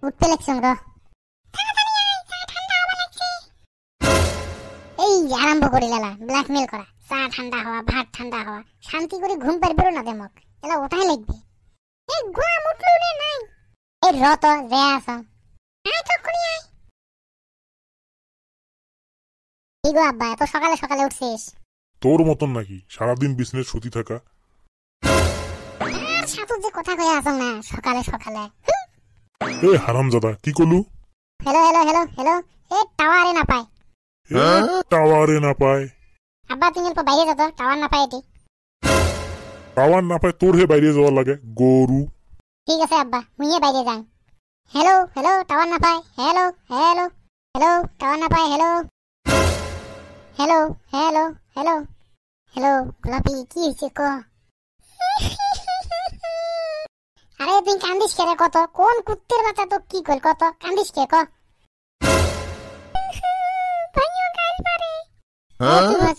উঠতে লাগছং র এই আরম্ভ করে লালা ব্ল্যাকমেল করা চা ঠান্ডা হওয়া ভাত ঠান্ডা হওয়া শান্তি করে ঘুম পারবে না দেমক এলা ওঠাই লাগবে এই গোয়া মুটলু রে নাই এই রত যে আছ আই তখনি আই এই গো আব্বা এত সকালে সকালে উঠছিস তোর মতন নাকি সারাদিন বিজনেস সতি থাকা সাতু যে কথা কইয়া আছ না সকালে সকালে এ হারামজাদা কি কলু হ্যালো হ্যালো হ্যালো হ্যালো এ টাওয়ারে না পায় টাওয়ারে না পায় আব্বা তুমি অল্প বাইরে যা তো টাওয়ার না পায় এটি টাওয়ার না পায় তোর হে বাইরে যাওয়া লাগে গরু ঠিক আছে আব্বা মুইয়ে বাইরে যাই হ্যালো হ্যালো টাওয়ার না পায় হ্যালো হ্যালো হ্যালো টাওয়ার না পায় hello hello hello hello hello গোলাপি কি হয়েছে ক আরে তুই কান্দিস কে রে কত কোন কুত্তের বাচ্চা তো কি কর কত কান্দিস কে ক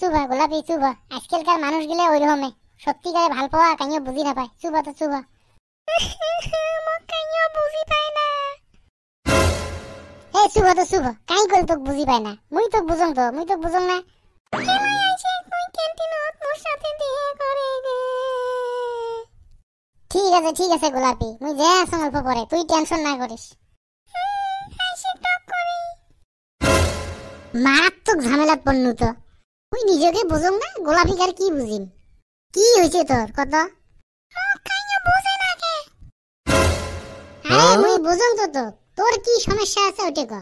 চুবা গোলাপি চুবা আজকালকার মানুষ গেলে ওই রকমে সত্যিকারে ভাল পাওয়া কাইও বুঝি না পায় চুবা তো চুবা কাইও বুঝি পায় না এ চুবা তো চুবা কাই কল তোক বুঝি পায় না মুই তো বুঝং না ঠিক আছে গোলাপি মুই যে আসং অল্প পরে তুই টেনশন না করিস মারাত্মক ঝামেলাত পড়নু তো তুই নিজেকে বুঝং না গোলাপি আর কি বুঝিম কি হইছে তোর কত আরে মুই বুঝং তো তোর কি সমস্যা আছে ওইটা ক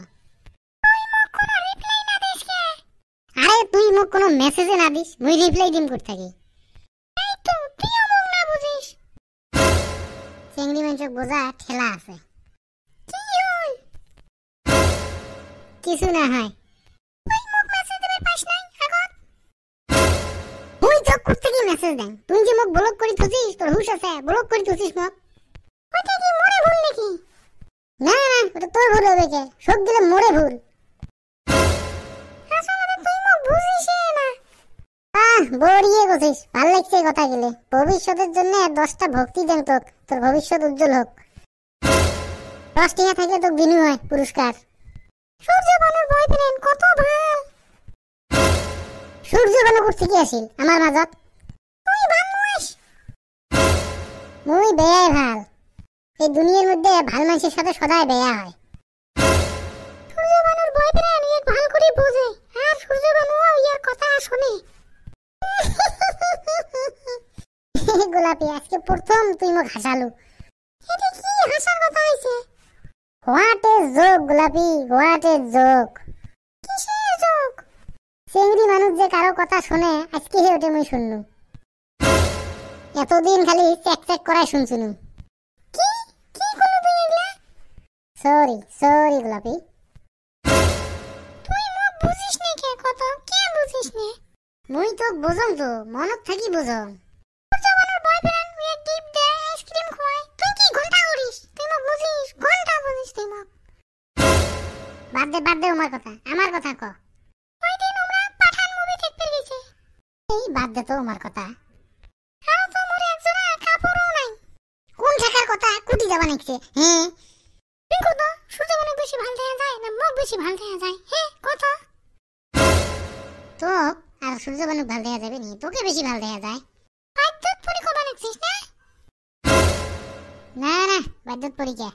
আরে তুই মোক কোনো মেসেজে না দিস মুই রিপ্লাই দিম কর থাকি এই তো তুইও মোক না বুঝিস চেংড়ি মানুষ বোঝা ঠেলা আছে কি হই কিছু না হয় তুই মোক মেসেজ দিবে পাস নাই আগত মুই তো করতে কি মেসেজ দেন তুই যে মোক ব্লক করি থুছিস তোর হুশ আছে ব্লক করি থুছিস মোক ওটা কি মোরে ভুল নাকি না না ওটা তোর ভুল হবে কে সব দিলে মোরে ভুল বড়িয়ে গেছিস ভাল লাগছে কথা গেলে ভবিষ্যতের জন্য 10টা ভক্তি দেন তোক তোর ভবিষ্যৎ উজ্জ্বল হোক 10 টাকা থাকলে তোক দিনু হয় পুরস্কার সূর্যবানুর বয়ফ্রেন্ড কত ভাল সূর্যবানু করতে কি আসিল আমার মাঝত তুই ভাল নইস মুই বেয়াই ভাল এই দুনিয়ার মধ্যে ভাল মানুষের সাথে সদাই বেয়া হয় সূর্যবানুর বয়ফ্রেন্ড এক ভাল করে বোঝে আর সূর্যবানুও ইয়ার কথা শুনে গোলাপি আজকে প্রথম তুই মোক হাসালু এটা কি হাসার কথা হইছে হোয়াট ইজ জোক গোলাপি হোয়াট ইজ জোক কিসের জোক চেংড়ি মানুষ যে কারো কথা শুনে আজকে হে ওটা মুই শুনলু এতদিন খালি চেক করাই শুনছুনু কি কি করলু তুই এগুলা সরি গোলাপি তুই মোক বুঝিস নে কে কত কে বুঝিস নে মুই তো বুঝং তো মনত থাকি বুঝং সূর্যবানুর বয়ফ্রেন্ড উই গিফট দে আইসক্রিম খোয়াই তুই কি ঘন্টা করিস তুই মোক বুঝিস ঘন্টা বুঝিস তুই মোক বাদ দে আমার কথা ক ওই দিন আমরা পাঠান মুভি দেখতে গেছি এই বাদ দে তো আমার কথা আর তো মোরে একজনা কাপড়ও নাই কোন থাকার কথা কুটি যাবা নাকছে হ্যাঁ তুই কত সূর্যবানু বেশি ভাল দেখা যায় না মোক বেশি ভাল দেখা যায় হ্যাঁ কত তো আর সূর্যবানু ভাল দেখা যাবে নি তোকে বেশি ভাল দেখা যায় বাদ্যত পরি কবা নাকছিস না না বাদ্যত পরি কে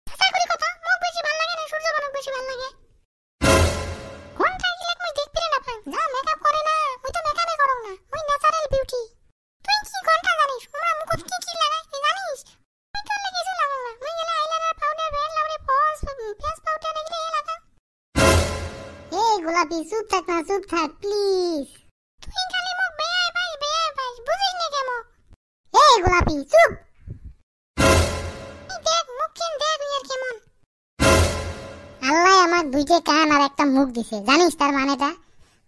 আচ্ছা করি কথা মোক বেশি ভাল লাগে না সূর্যবানু বেশি ভাল লাগে কোন টাইলে মই দেখতে না পাই যা মেকআপ করে না ওই তো মেকআপই করং না ওই ন্যাচারাল বিউটি তুই কি কোনটা জানিস আমরা মুখত কি লাগাই তুই জানিস তুই তো কিছু লাগাং না মই গেলে আইলাইনার পাউডার ব্র্যান্ড লাউরে পজ ফেস পাউডার এগুলো লাগা এই গোলাপি চুপ থাক প্লিজ তুই খালি মোক বেয়াই পাইস বুঝিস না কেমন এই গোলাপি চুপ দেখ মুখ দেখ ইয়ার কেমন আল্লাহ আমার দুইটা কান আর একটা মুখ দিছে জানিস তার মানেটা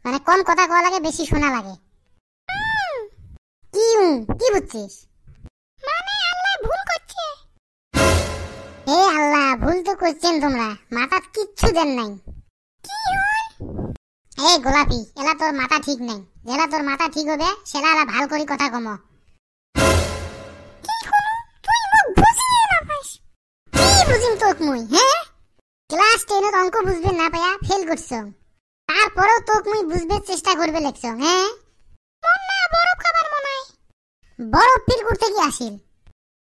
মানে কোন কথা কওয়া লাগে বেশি শোনা লাগে কি বুঝছিস মানে আল্লাহ ভুল করছে হে আল্লাহ ভুল তো করছেন তোমরা মাথাত কিচ্ছু দেন নাই কি হল এই গোলাপি এলা তোর মাথা ঠিক নাই যেলা তোর মাথা ঠিক হবে সেলা ভাল করি কথা কম কি হলো তুই মোক বুঝিয়ে না পাইস কি বুঝিম তোক মুই হ্যাঁ ক্লাস 10 এর অঙ্ক বুঝবে না পায়া ফেল করছো তারপরেও তোক মুই বুঝবে চেষ্টা করবে লেখছো হ্যাঁ মন না বরফ খাবার মনাই বরফ ফির করতে কি আসিল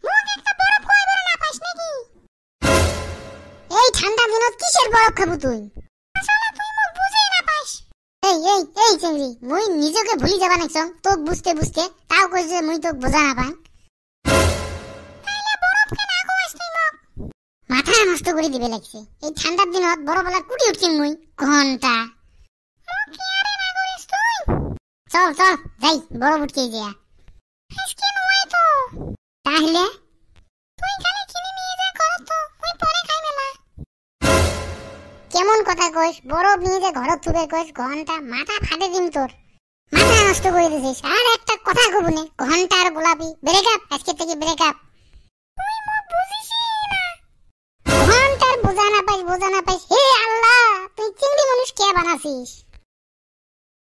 মুখ একটা বরফ খাইবে না পাইস নাকি এই ঠান্ডা দিনত কিসের বরফ খাবো তুই আসলে তুই মুখ বুঝেই না পাইস এই চিংড়ি মুই নিজেকে ভুলি যাবা নাকছং তোক বুঝতে বুঝতে তাও কই যে মুই তোক বোঝা না পাই তাইলে বরফ কে না কইস তুই মুখ মাথা নষ্ট করে দিবে লাগছে এই ঠান্ডার দিনত বরফলা কুটি উঠছিম মুই ঘন্টা মুখ কি আরে না করিস তুই চল চল যাই বরফ উঠকে যা আজকে নয় তো তাহলে তুই খালি কিনে নিয়ে যা ঘর তো মুই পরে খাই মেলা কেমন কথা কইস বরফ নিয়ে যা ঘর তুবে কইস ঘন্টা মাথা ফাটে দিম তোর মাথা নষ্ট করে দিছিস আর একটা কথা কবনে ঘন্টার গোলাপি ব্রেকআপ আজকে থেকে ব্রেকআপ তুই মুখ বুঝিসই না ঘন্টার বোঝা না পাইস হে আল্লাহ তুই চিংড়ি মানুষ কে বানাছিস